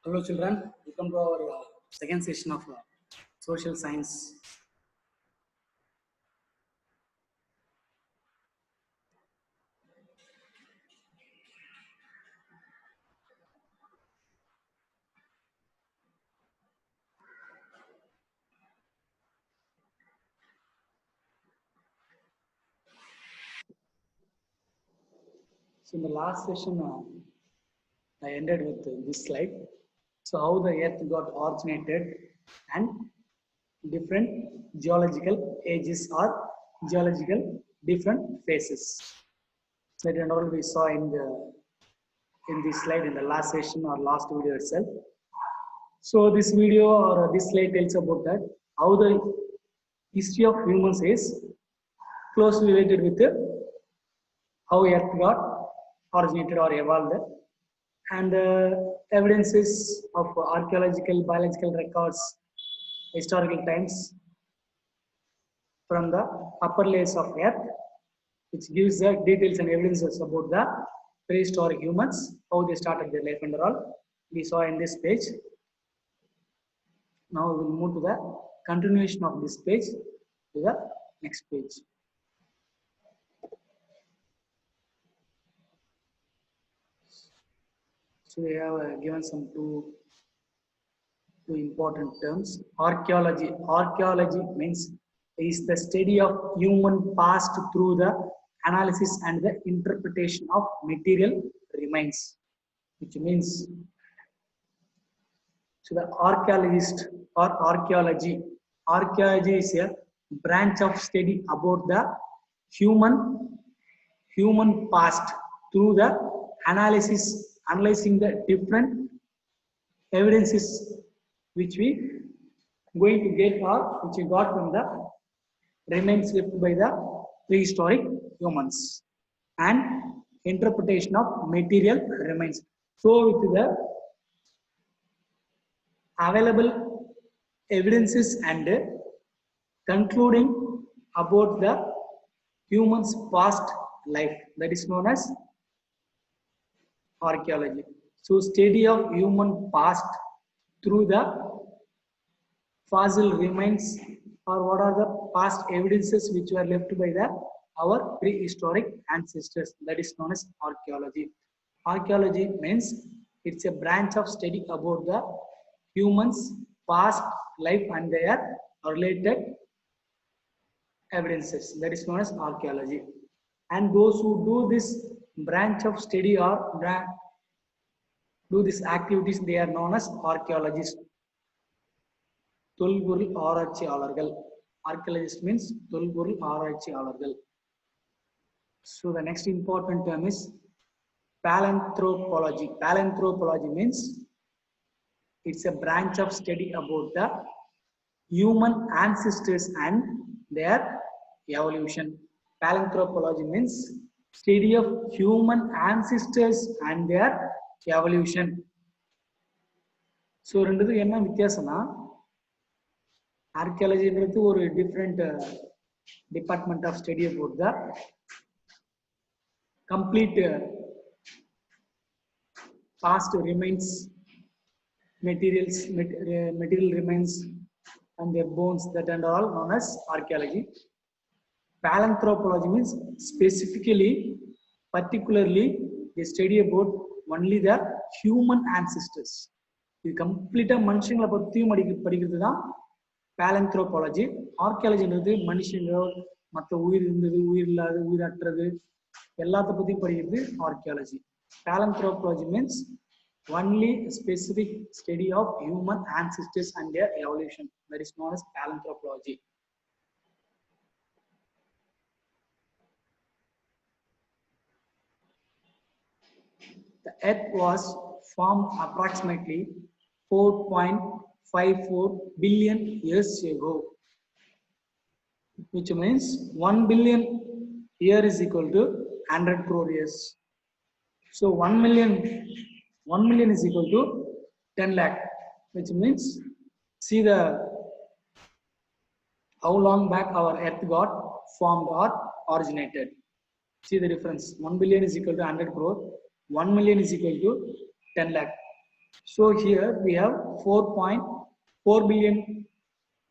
Hello children, welcome to our second session of social science. So in the last session, I ended with this slide. So how the earth got originated and different geological ages or geological different phases. That and all we saw in this slide in the last session or last video itself. So this video or this slide tells about that how the history of humans is closely related with how earth got originated or evolved, and evidences of archaeological biological records historical times from the upper layers of earth, which gives the details and evidences about the prehistoric humans, how they started their life and all we saw in this page. Now we will move to the continuation of this page to the next page. So we have given some two important terms. Archaeology. Archaeology means is the study of human past through the analysis and the interpretation of material remains, which means so the archaeologist or archaeology. Archaeology is a branch of study about the human past through the analyzing the different evidences which we going to get or which we got from the remains left by the prehistoric humans and interpretation of material remains. So with the available evidences and concluding about the human's past life, that is known as archaeology. So study of human past through the fossil remains or what are the past evidences which were left by the our prehistoric ancestors, that is known as archaeology. Archaeology means it's a branch of study about the humans past life and their related evidences, that is known as archaeology. And those who do this branch of study or do these activities, they are known as archaeologists. தொல்பொருள் ஆராய்ச்சியாளர்கள். Archaeologist means தொல்பொருள் ஆராய்ச்சியாளர்கள். So the next important term is paleanthropology. Paleanthropology means it's a branch of study about the human ancestors and their evolution. Paleanthropology means study of human ancestors and their evolution. So ரெண்டுத்துக்கு என்ன வித்தியாசம்னா archaeology ஒரு different department of study about the complete past remains, material remains and their bones, that and all known as archaeology. Paleanthropology means specifically, particularly they study about only the human ancestors. இது கம்ப்ளீட்டா மனுஷங்களை பத்தியும் படிக்கிறது தான் பேலந்த்ரோபாலஜி. ஆர்கியாலஜின்றது மனுஷங்க மற்ற உயிர் இருந்தது உயிர் இல்லாத உயிரற்றது எல்லாத்த பத்தியும் படிக்கிறது archaeology. Paleanthropology means only specific study of human ancestors and their evolution, that is known as paleanthropology. The earth was formed approximately 4.54 billion years ago, which means 1 billion year is equal to 100 crore years. So 1 million is equal to 10 lakh, which means see the how long back our earth got formed or originated. See the difference. 1 billion is equal to 100 crore. 1 million is equal to 10 lakh. So here we have 4.4 billion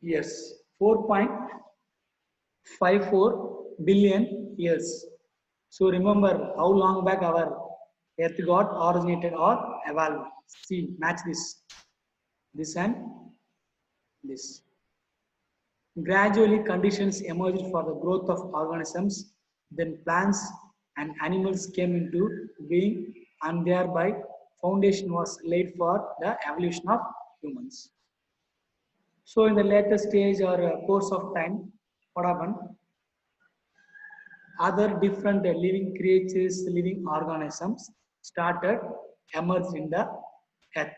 years, 4.54 billion years. So remember how long back our Earth got originated or evolved. See, match this and this. Gradually, conditions emerged for the growth of organisms. Then plants and animals came into being, and thereby foundation was laid for the evolution of humans. So, in the later stage or course of time, what happened? Other different living creatures, living organisms started emerged in the earth,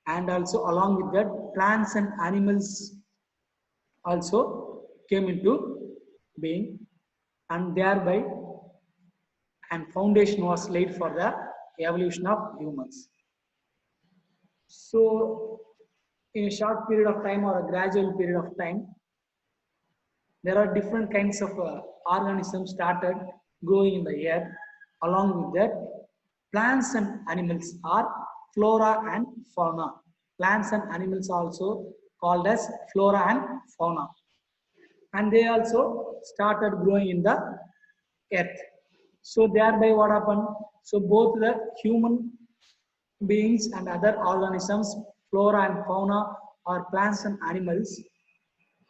and also along with that, plants and animals also came into being, and thereby and foundation was laid for the evolution of humans. So in a short period of time or a gradual period of time, there are different kinds of organisms started growing in the earth. Along with that, plants and animals are flora and fauna. Plants and animals are also called as flora and fauna, and they also started growing in the earth. So thereby what happened? So both the human beings and other organisms, flora and fauna, or plants and animals,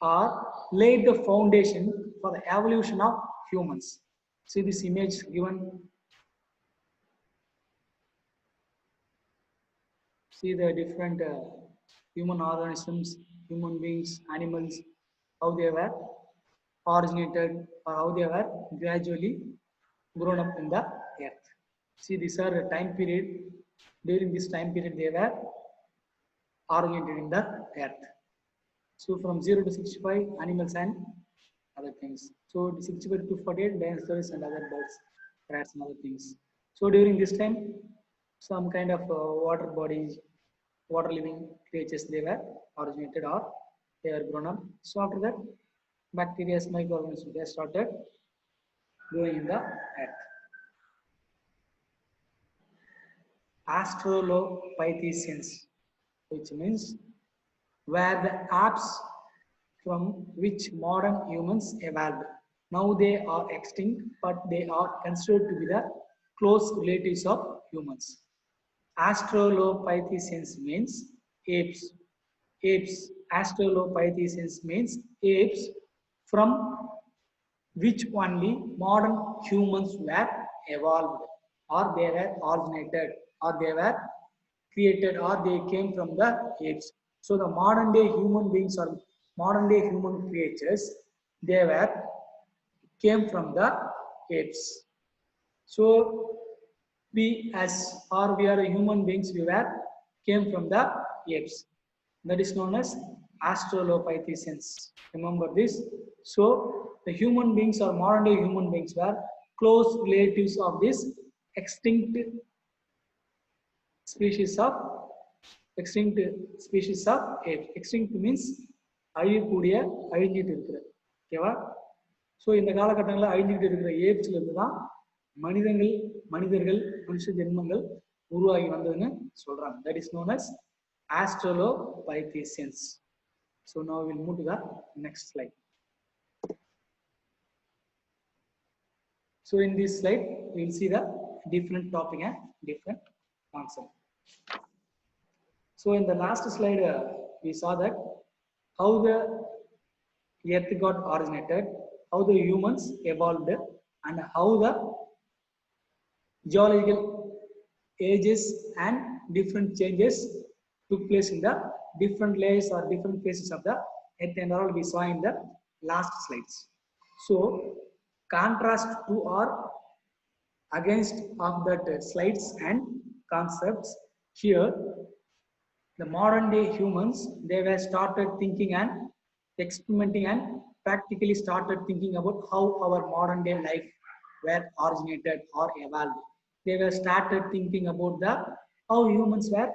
are laid the foundation for the evolution of humans. See this image given. See the different human organisms, human beings, animals, how they were originated or how they were gradually grown up in the earth. See, these are the time period. During this time period, they were originated in the earth. So from 0 to 65, animals and other things. So 65 to 48, dinosaurs and other birds, rats and other things. So during this time, some kind of water bodies, water living creatures, they were originated or they were grown up. So after that, bacteria, microorganisms, they started growing in the earth. Australopithecines, which means were the apes from which modern humans evolved. Now they are extinct, but they are considered to be the close relatives of humans. Australopithecines means apes. Apes. Australopithecines means apes from which only modern humans were evolved, or they were originated, or they were created, or they came from the apes. So the modern day human beings or modern day human creatures, they were came from the apes. So we as or we are human beings, we were came from the apes. That is known as Australopithecines. Remember this. So the human beings or modern day human beings were close relatives of this extinct species of extinct species of apes. Extinct means அழியக்கூடிய அழிஞ்சிட்டு இருக்கிற, ஓகேவா? So இந்த காலகட்டங்களில் அழிஞ்சிட்டு இருக்கிற ஏப்ஸ்ல இருந்து தான் மனிதர்கள் மனுஷ ஜென்மங்கள் உருவாகி வந்ததுன்னு சொல்றாங்க. That is known as Australopithecines. So now we'll move to the next slide. So in this slide, we will see the different topic and different concept. So in the last slide, we saw that how the earth got originated, how the humans evolved, and how the geological ages and different changes took place in the different layers or different phases of the earth, and all we saw in the last slides. So contrast to or against of that slides and concepts, here the modern day humans, they were started thinking and experimenting and practically started thinking about how our modern day life were originated or evolved. They were started thinking about the how humans were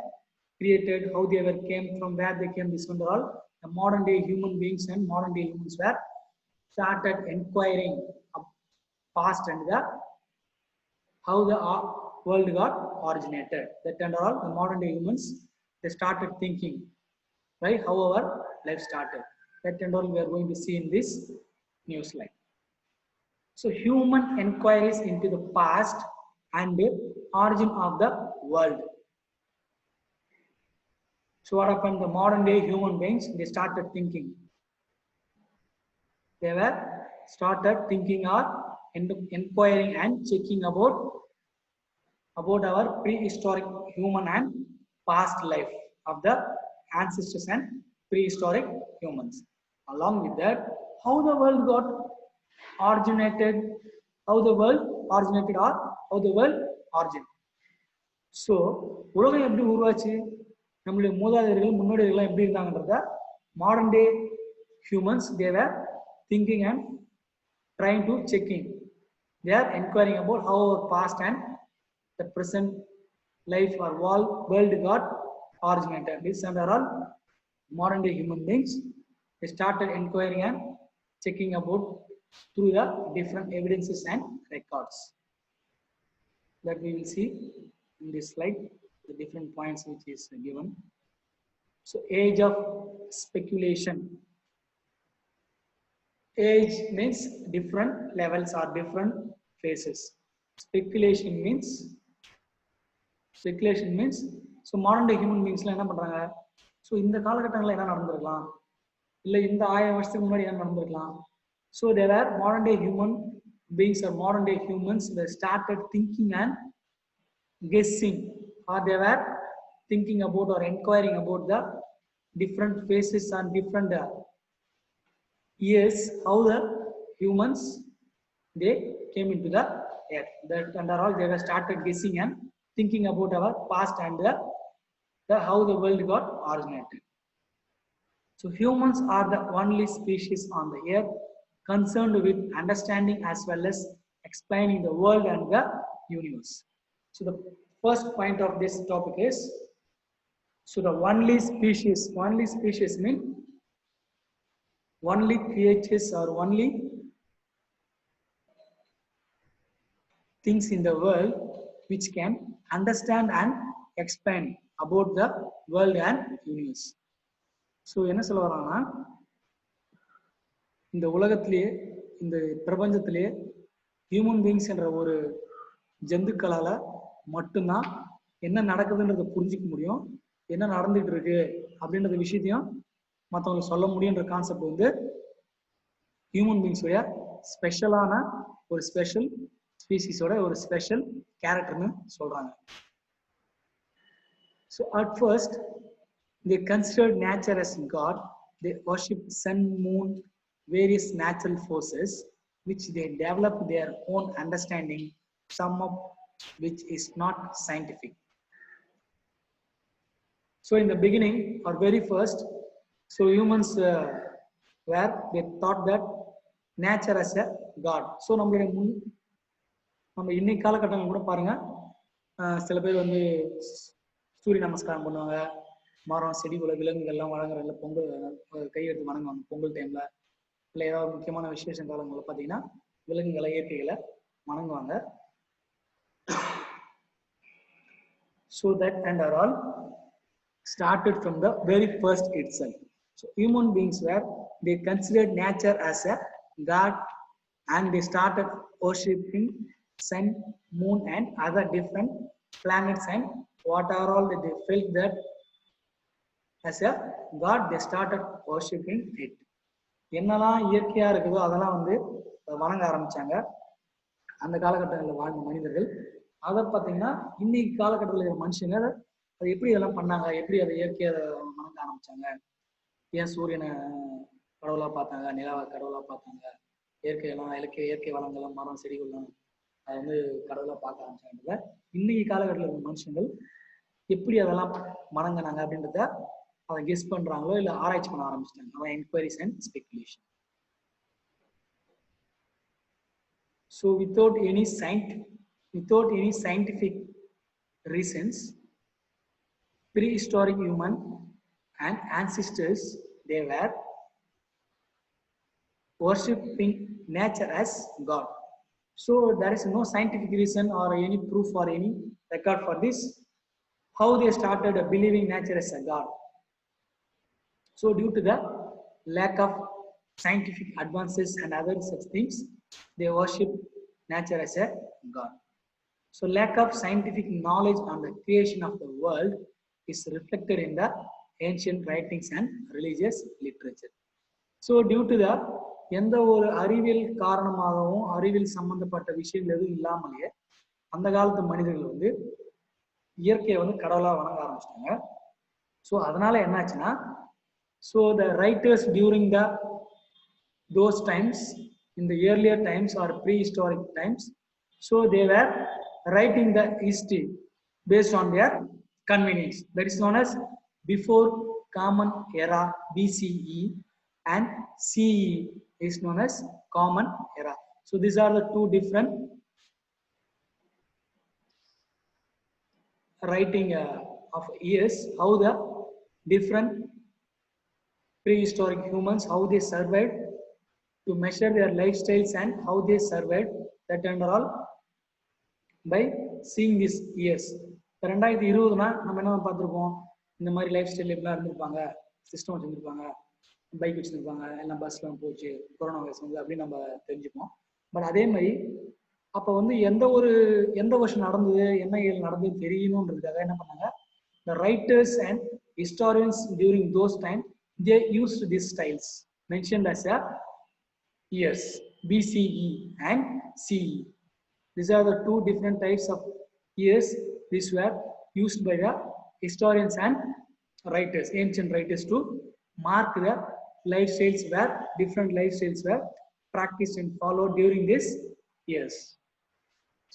created, how they were came from, where they came, this and all. The modern day human beings and modern day humans were started inquiring past and the how the world got originated. That and all, the modern day humans they started thinking, right? How our life started. That and all we are going to see in this new slide. So human inquiries into the past and the origin of the world. So what happened? The modern day human beings, they started thinking. They were started thinking or inquiring and checking about our prehistoric human and past life of the ancestors and prehistoric humans. Along with that, how the world got originated, how the world originated or how the world origin. So உலகம் எப்படி உருவாச்சு, நம்மளுடைய மூதாதையர்கள் முன்னோடிகள் எப்படி இருந்தாங்கன்றத modern day humans their thinking and trying to checking. They are inquiring about how our past and the present life or world got originated. These are all modern day human beings. They started inquiring and checking about through the different evidences and records that we will see in this slide, the different points which is given. So age of speculation. Age means different levels or different phases. Speculation means so modern day human beings என்ன பண்றாங்க, so இந்த காலகட்டங்களில் என்ன நடந்திருக்கலாம், இல்லை இந்த 1000 வருஷத்துக்கு முன்னாடி என்ன நடந்திருக்கலாம். So there are modern day human beings or modern day humans that started thinking and guessing, or they were thinking about or inquiring about the different phases and different years, how the humans they came into the earth. That and all they were started guessing and thinking about our past and the how the world got originated. So humans are the only species on the earth concerned with understanding as well as explaining the world and the universe. So the first point of this topic is, so the only species means only creatures or only things in the world which can understand and explain about the world and universe. So என்ன சொல்ல வராங்கன்னா, இந்த உலகத்திலேயே இந்த பிரபஞ்சத்திலேயே human beings என்ற ஒரு ஜந்துக்களால மட்டும்தான் என்ன நடக்குதுன்றதை புரிஞ்சிக்க முடியும், என்ன நடந்துட்டு இருக்கு அப்படின்ற விஷயத்தையும் மற்றவங்களுக்கு சொல்ல முடியுன்ற கான்செப்ட் வந்து ஹியூமன் பீயிங்ஸோட ஸ்பெஷலான ஒரு ஸ்பெஷல் ஸ்பீசிஸோட ஒரு ஸ்பெஷல் கேரக்டர்னு சொல்றாங்க. So at first they considered nature as God. They worshipped sun, moon, various natural forces which they developed their own understanding, some of which is not scientific. So in the beginning or very first, so humans were they thought that nature as a God. So நம்ம இன்னைக்கு காலகட்டங்கள் கூட பாருங்க, சில பேர் வந்து சூரிய நமஸ்காரம் பண்ணுவாங்க, மரம் செடி கொலை விலங்குகள்லாம் வழங்குறதுல பொங்கல் கையெடுத்து வணங்குவாங்க பொங்கல் டைம்ல, இல்லை ஏதாவது முக்கியமான விசேஷ காலங்களில் பார்த்தீங்கன்னா விலங்குகளை இயற்கைகளை வணங்குவாங்க. So that and are all started from the very first itself. So human beings were they considered nature as a God and they started worshipping sun, moon and other different planets and what are all that they felt that as a God, they started worshipping it. என்னெல்லாம் இயற்கையா இருக்குதோ அதெல்லாம் வந்து வணங்க ஆரம்பிச்சாங்க அந்த காலகட்டங்களில் வாழ்ந்த மனிதர்கள். அதை பார்த்தீங்கன்னா இன்னைக்கு காலகட்டத்தில் இருக்கிற மனுஷங்க அதை எப்படி இதெல்லாம் பண்ணாங்க, எப்படி அதை இயற்கையை வணங்க ஆரம்பிச்சாங்க, ஏன் சூரியனை கடவுளா பார்த்தாங்க, நிலாவை கடவுளா பார்த்தாங்க, இயற்கை வளங்கள்லாம் மரம் செடிகள்லாம் அதை வந்து கடவுளா பார்க்க ஆரம்பிச்சாங்க. இன்னைக்கு காலகட்டத்தில் இருக்கிற மனுஷங்கள் எப்படி அதெல்லாம் வணங்கினாங்க அப்படின்றத அதை கெஸ் பண்றாங்களோ இல்லை ஆராய்ச்சி பண்ண ஆரம்பிச்சிட்டாங்க. அவன் enquiries and speculation. So without any scientific reasons, prehistoric human and ancestors they were worshipping nature as God. So there is no scientific reason or any proof or any record for this. how they started believing nature as a god. So due to the lack of scientific advances and other such things, they worship nature as a god. So lack of scientific knowledge on the creation of the world is reflected in the ancient writings and religious literature. So due to the எந்த ஒரு அறிவியல் காரணமாகவும் அறிவியல் சம்பந்தப்பட்ட விஷயங்கள் எதுவும் இல்லாமலேயே அந்த காலத்து மனிதர்கள் வந்து இயற்கையை வந்து கடவுளா வணங்க ஆரம்பிச்சிட்டாங்க. ஸோ அதனால என்னாச்சுன்னா, so the writers during the those times, in the earlier times or prehistoric times, so they were writing the history based on their convenience. That is known as before common era, BCE, and CE is known as common era. So these are the two different writing of years, how the different prehistoric humans, how they survived, to measure their lifestyles and how they survived, that and all by seeing these years. இப்போ 2020னா நம்ம என்ன பார்த்துருப்போம், இந்த மாதிரி life style எப்படிலாம் இருந்திருப்பாங்க, system வச்சுருப்பாங்க, bike வச்சுருப்பாங்க, எல்லாம் பஸ்லாம் போச்சு, கொரோனா வைரஸ் வந்து அப்படின்னு நம்ம தெரிஞ்சுப்போம். பட் அதே மாதிரி அப்போ வந்து எந்த வருஷம் நடந்தது, என்ன இயல் நடந்தது தெரியணுன்றதுக்காக என்ன பண்ணாங்க, the writers and historians during those time, they used these styles mentioned as a years, BCE and CE. These are the two different types of years. These were used by the historians and writers, ancient writers, to mark the lifestyles where different lifestyles were practiced and followed during these years.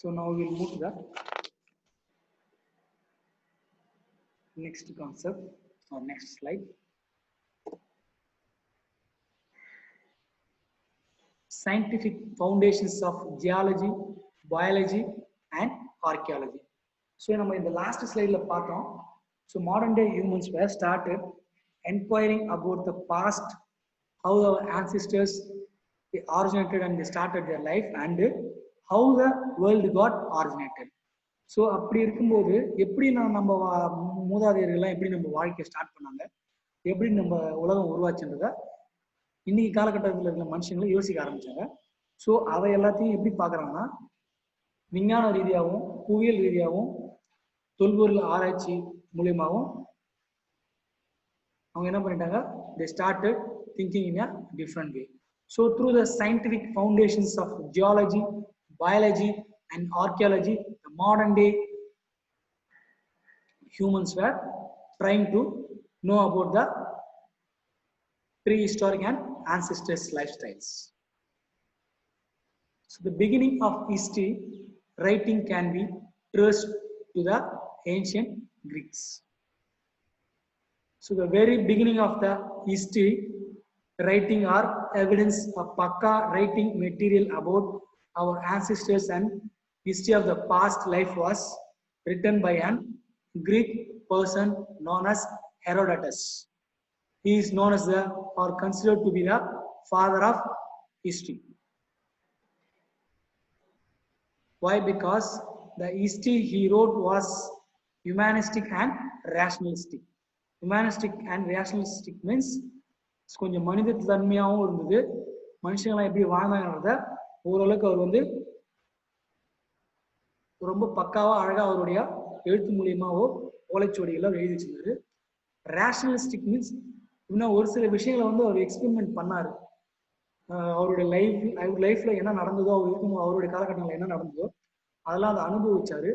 So now we will move to the next concept or next slide. Scientific foundations of geology, biology, and archaeology. So நம்ம இந்த last slideல பார்த்தோம். So modern day humans were started inquiring about the past, how our ancestors they originated and they started their life, and how the world got originated. So அப்படி இருக்கும்போது எப்படி நம்ம மூதாதையர்கள்லாம் எப்படி நம்ம வாழ்க்கையை ஸ்டார்ட் பண்ணாங்க, எப்படி நம்ம உலகம் உருவாச்சுன்றத இன்னைக்கு காலகட்டத்தில் இருக்கிற மனுஷங்களை யோசிக்க ஆரம்பிச்சாங்க. ஸோ அதை எல்லாத்தையும் எப்படி பார்க்குறாங்கன்னா, விஞ்ஞான ரீதியாகவும் புவியியல் ரீதியாகவும் தொல்பொருள் ஆராய்ச்சி மூலியமாகவும் அவங்க என்ன பண்ணிட்டாங்க, they started thinking in a different way. So through the scientific foundations of geology, biology, and archaeology, the modern day humans were trying to know about the prehistoric and ancestors' lifestyles. So the beginning of history writing can be traced to the ancient Greeks. So the very beginning of the history writing or evidence of Pakka writing material about our ancestors and history of the past life was written by an Greek person known as Herodotus. He is known as the or considered to be the father of history. Why? Because the history he wrote was humanistic and rationalistic. Humanistic and rationalistic means கொஞ்சம் மனித தன்மையாகவும் இருந்தது, மனுஷங்களாம் எப்படி வாழ்ந்தாங்கிறத ஓரளவுக்கு அவர் வந்து ரொம்ப பக்காவா அழகா அவருடைய எழுத்து மூலியமாவோ ஓலைச்சுவடிகளோ எழுதி வச்சிருந்தாரு. ரேஷனலிஸ்டிக் மீன்ஸ் இன்னும் ஒரு சில விஷயங்களை வந்து அவர் எக்ஸ்பெரிமெண்ட் பண்ணாரு. அவருடைய லைஃப்ல என்ன நடந்ததோ, அவர் இருக்கும் அவருடைய காலகட்டங்களில் என்ன நடந்ததோ அதெல்லாம் அதை அனுபவிச்சாரு.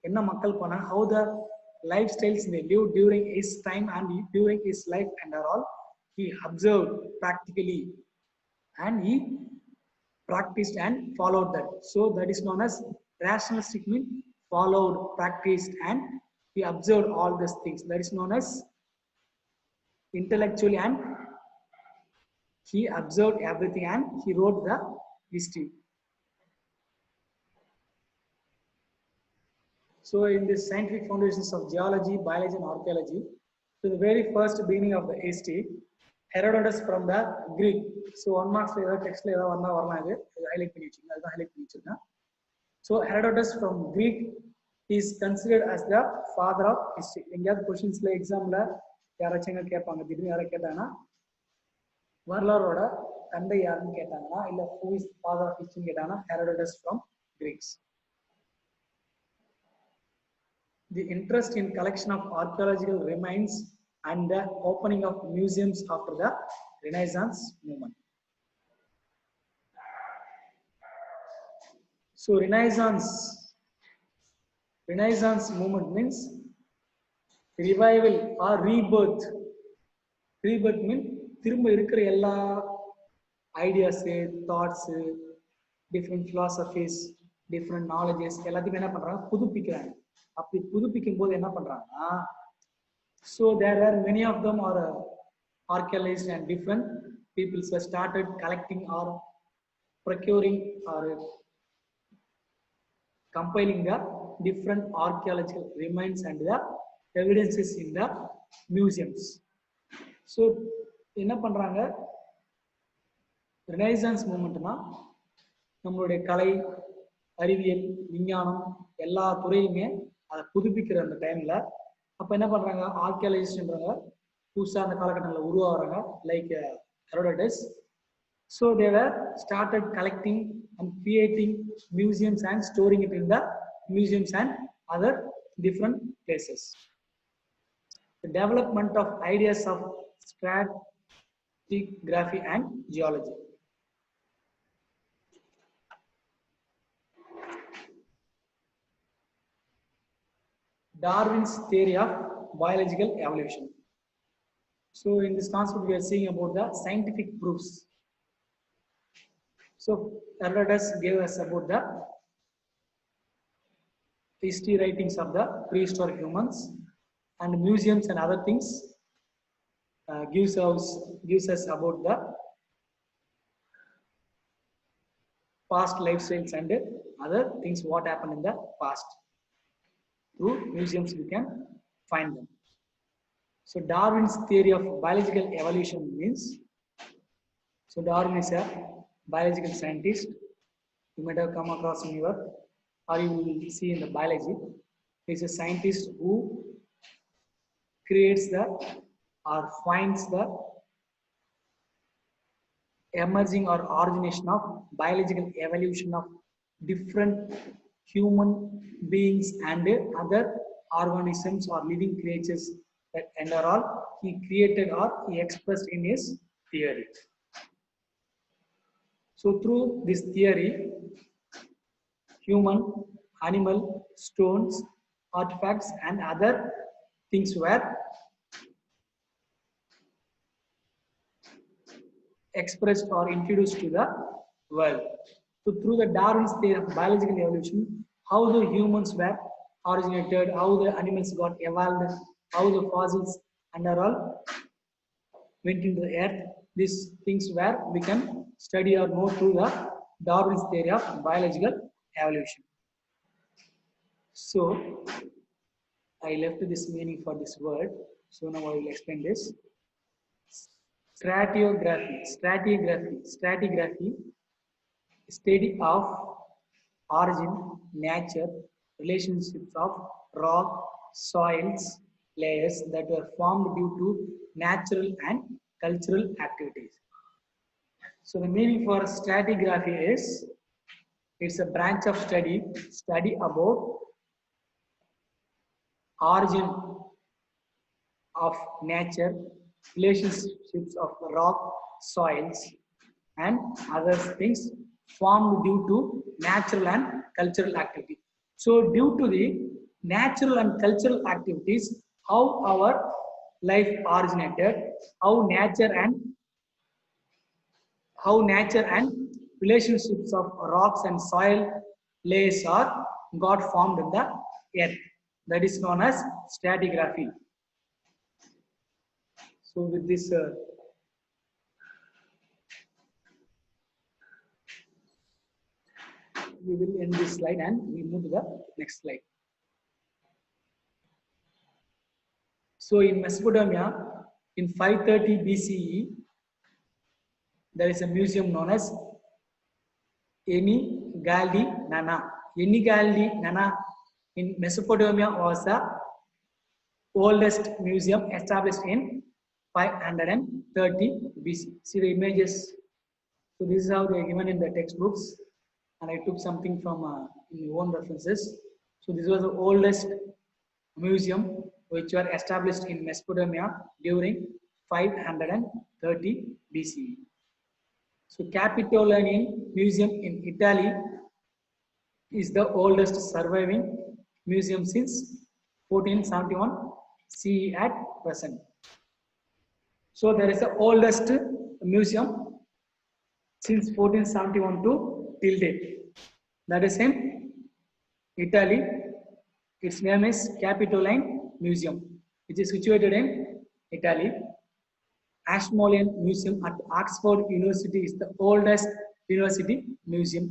என்ன மக்கள் பண்ண, how the lifestyles they lived during his time and during his life and all he observed practically and he practiced and followed that. So that is known as rationalistic means followed, practiced, and he observed all these things. That is known as intellectually, and he observed everything and he wrote the history. So in the scientific foundations of geology, biology, and archaeology, so the very first beginning of the history, Herodotus from the Greek. So one marks text highlight. So Herodotus from Greek He is considered as the father of history. எங்கயாவது கொஸ்டின்ஸ்ல எக்ஸாம்ல யாராச்சும் கேட்பாங்க, திடீர்னு யாரை கேட்டாங்கன்னா வரலாறோட தந்தை யாருன்னு கேட்டாங்கன்னா, இல்ல who is father of history கேட்டாங்கன்னா Herodotus from Greeks. The interest in collection of archaeological remains and the opening of museums after the Renaissance movement. So Renaissance movement means revival or rebirth. Rebirth means திரும்ப இருக்கிற எல்லா ideas, thoughts, different philosophies, different knowledges எல்லாத்தையும் என்ன பண்றாங்க, புதுப்பிக்கிறாங்க. அப்படி புதுப்பிக்கும் போது என்ன பண்றாங்கன்னா, so there are many of them are archaeologists and different people started collecting or procuring or compiling the different archaeological remains and the evidences in the museums. So என்ன பண்றாங்க, ரெனைசான்ஸ் மூமெண்ட்னா நம்மளுடைய கலை, அறிவியல், விஞ்ஞானம் எல்லா துறையுமே அதை புதுப்பிக்கிற அந்த டைம்ல அப்ப என்ன பண்றாங்க, ஆர்கியாலஜிஸ்ட்ன்றவங்க புதுசா அந்த காலகட்டங்களில் உருவாகிறாங்க, like Herodotus. So they were started collecting and creating museums and storing it in the museums and other different places. The development of ideas of stratigraphy and geology. Darwin's theory of biological evolution. So in this concept we are seeing about the scientific proofs. So Herodotus gave us about the history writings of the prehistoric humans, and museums and other things gives us about the past lifestyles and other things what happened in the past. Through museums we can find them. So Darwin's theory of biological evolution means, so Darwin is a biological scientist. You might have come across in your, or you will see in the biology. He is a scientist who creates the or finds the emerging or origination of biological evolution of different human beings and other organisms or living creatures, that and are all he created or he expressed in his theory. So through this theory, human, animal, stones, artifacts and other things were expressed or introduced to the world. So through the Darwin's theory of biological evolution, how the humans were originated, how the animals got evolved, how the fossils and are all went into the earth, these things where we can study or know through the Darwin's theory of biological evolution. So I left this meaning for this word, so now I will explain this. Stratigraphy, study of origin, nature, relationships of rock, soils, layers that were formed due to natural and cultural activities. So the meaning for stratigraphy is, it's a branch of study about origin of nature, relationships of rock, soils and other things formed due to natural and cultural activity. So due to the natural and cultural activities, how our life originated, how nature and relationships of rocks and soil layers are got formed in the earth. That is known as stratigraphy. So with this we will end this slide and we move to the next slide. So in Mesopotamia, in 530 BCE, there is a museum known as Eni Galdi Nana. Eni Galdi Nana in Mesopotamia was the oldest museum established in 530 BC. See the images. So this is how they are given in the textbooks, and I took something from in own references. So this was the oldest museum which were established in Mesopotamia during 530 BCE. So Capitoline Museum in Italy is the oldest surviving museum since 1471 CE at present. So there is the oldest museum since 1471 to till date. That is in Italy. Its name is Capitoline Museum, which is situated in Italy. Ashmolean Museum at Oxford University is the oldest university museum.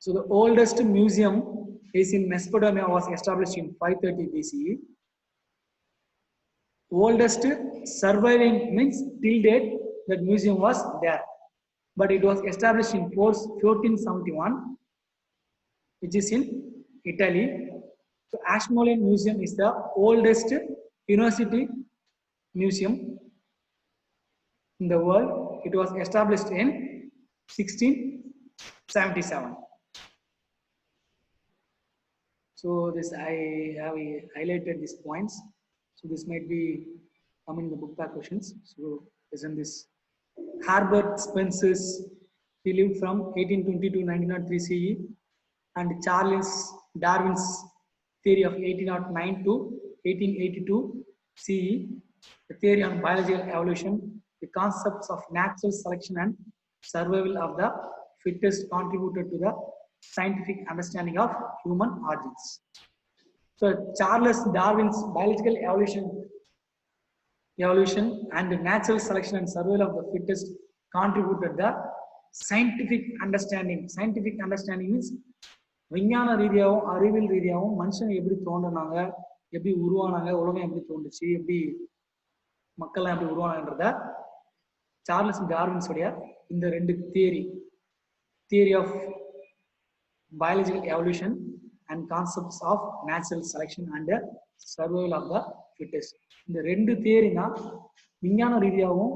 So the oldest museum is in Mesopotamia, was established in 530 BCE. Oldest surviving means till date that museum was there, but it was established in 1471, which is in Italy. So Ashmolean Museum is the oldest university museum in the world. It was established in 1677. So this I have highlighted these points. So this might be coming in the book back questions. So isn't this Herbert Spencer's, he lived from 1820 to 1903 CE, and Charles Darwin's theory of 1809 to 1882 CE, the theory on biological evolution, the concepts of natural selection and survival of the fittest contributed to the scientific understanding of human origins. So Charles Darwin's biological evolution and the natural selection and survival of the fittest contributed the scientific understanding. Scientific understanding means விஞ்ஞான ரீதியாகவும் அறிவியல் ரீதியாகவும் மனுஷங்க எப்படி தோன்றினாங்க, எப்படி உருவானாங்க, உலகம் எப்படி தோன்றுச்சு, எப்படி மக்கள்லாம் எப்படி உருவானாங்கன்றத சார்லஸ் டார்வின்ஸ் உடைய இந்த ரெண்டு theory of biological evolution and concepts of natural selection and the survival of the fittest. இந்த ரெண்டு தியரி தான் விஞ்ஞான ரீதியாகவும்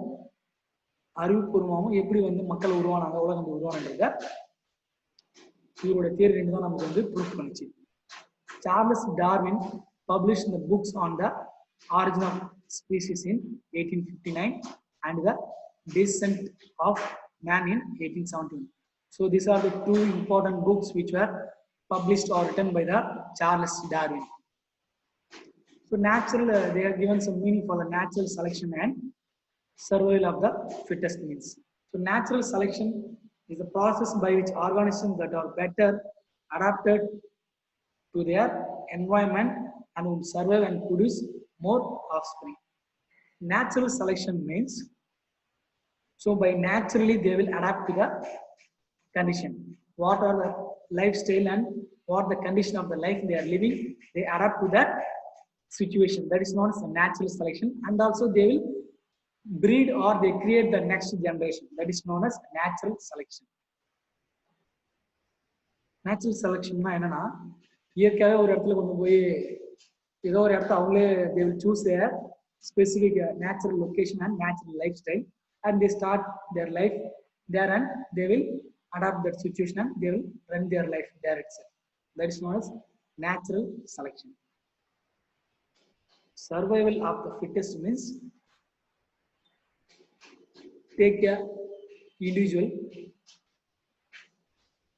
அறிவுபூர்வமாகவும் எப்படி வந்து மக்கள் உருவானாங்க, உலகம் உருவானன்றத இவரோட தியரி ரெண்டு தான் நமக்கு வந்து ப்ரூஃப் பண்ணுச்சு. Charles Darwin published the books on the origin of species in 1859 and the descent of man in 1871. So these are the two important books which were published or written by the Charles Darwin. So natural, they are given some meaning for the natural selection and survival of the fittest means. So natural selection is a process by which organisms that are better adapted to their environment and will survive and produce more offspring. Natural selection means, so by naturally they will adapt to the condition. What are the lifestyle and what the condition of the life they are living, they adapt to that situation. That is known as natural selection. And also they will breed or they create the next generation. That is known as natural selection. Natural selection என்னன்னா இயற்கையாகவே ஒரு இடத்துல கொண்டு போய் ஏதோ ஒரு இடத்த அவங்களே they will choose their specific natural location and natural lifestyle and they start their life there and they will adapt that situation and they will run their life there itself. That is known as natural selection. Survival of the fittest means take a individual,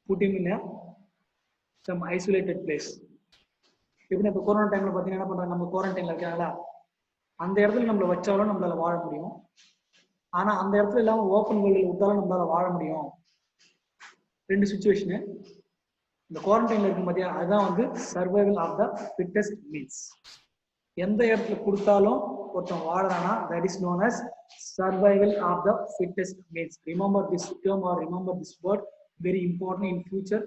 put him in some isolated place. இப்போ இப்போ corona டைம்ல பார்த்தீங்கன்னா என்ன பண்றாங்க, நம்ம குவாரண்டைன்ல இருக்காங்களா, அந்த இடத்துல நம்மளை வச்சாலும் நம்மளால வாழ முடியும், ஆனா அந்த இடத்துல இல்லாம ஓப்பன் வேர்ல்டில் விட்டாலும் நம்மளால வாழ முடியும். ரெண்டு சுச்சுவேஷனு இந்த குவாரண்டைன்ல இருக்கும் பார்த்தியா, அதுதான் வந்து survival of the fittest means. எந்த இடத்துல கொடுத்தாலும் ஒருத்தன் வாழறானா, that is known as survival of the fittest means. Remember this term or remember this word, very important in future.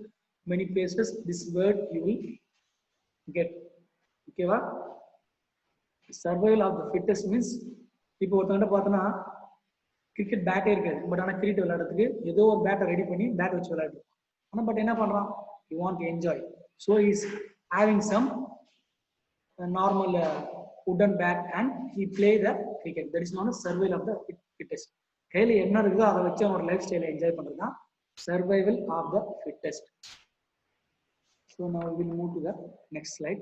Many places this word you will get. Okay va? Survival of the fittest means, இப்போ ஒருத்தவங்க பார்த்தோன்னா cricket birthday இருக்காது, but ஆனால் cricket விளையாடுறதுக்கு ஏதோ ஒரு பேட்டை ready பண்ணி bad வச்சு விளையாடுறோம். ஆனால் பட் என்ன பண்ணுறான், you want to enjoy, So he's having some normal wooden bat and he play the cricket. That is known as survival of the fittest. கையில் என்ன இருக்குதோ அதை வச்சு அவனோட லைஃப் ஸ்டைலை என்ஜாய் பண்றது தான் survival of the fittest. So now we will move to the next slide.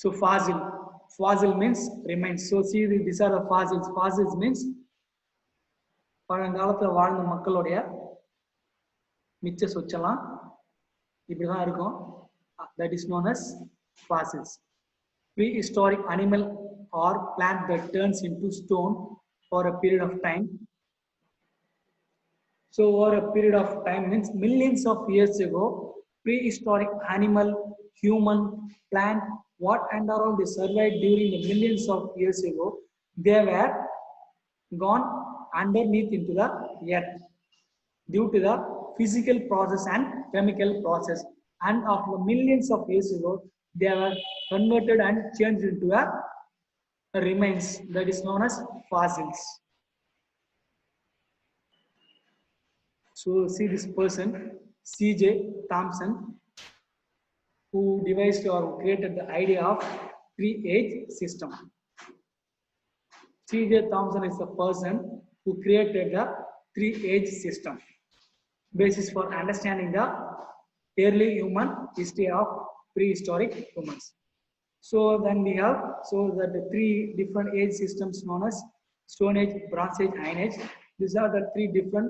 So fossil means remains. So see these are the fossils. Fossils means பழங்காலத்துல வாழ்ந்த மக்களுடைய மிச்ச சொச்சலாம் இப்படிதான் இருக்கும். That is known as fossils. Prehistoric animal or plant that turns into stone for a period of time. So over a period of time means millions of years ago, prehistoric animal, human, plant, what and all they survived during the millions of years ago, they were gone underneath into the earth due to the physical process and chemical process, and after millions of years ago they were converted and changed into a remains, that is known as fossils. So see this person C.J. Thomson, who devised or created the idea of three-age system. C.J. Thomson is the person who created the three-age system, basis for understanding the early human history of prehistoric humans. So then we have that the three different age systems known as Stone Age, Bronze Age, Iron Age. These are the three different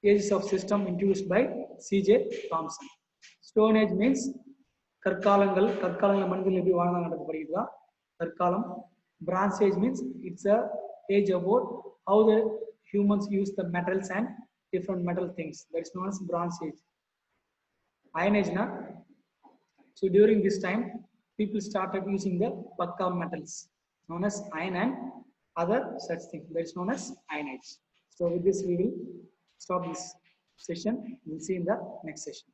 ages of system introduced by C.J. Thomson. Stone Age means கற்காலங்கள் மனிதர்கள் எப்படி வாழ்ந்தாங்கன்றது படிக்கிறதா கற்காலம். Bronze Age means it's a age about how the humans use the metals and different metal things. That is known as Bronze Age. Iron Age na, so during this time people started using the pakka metals known as iron and other such things. That is known as Iron Age. So with this we will stop this session. We'll see in the next session.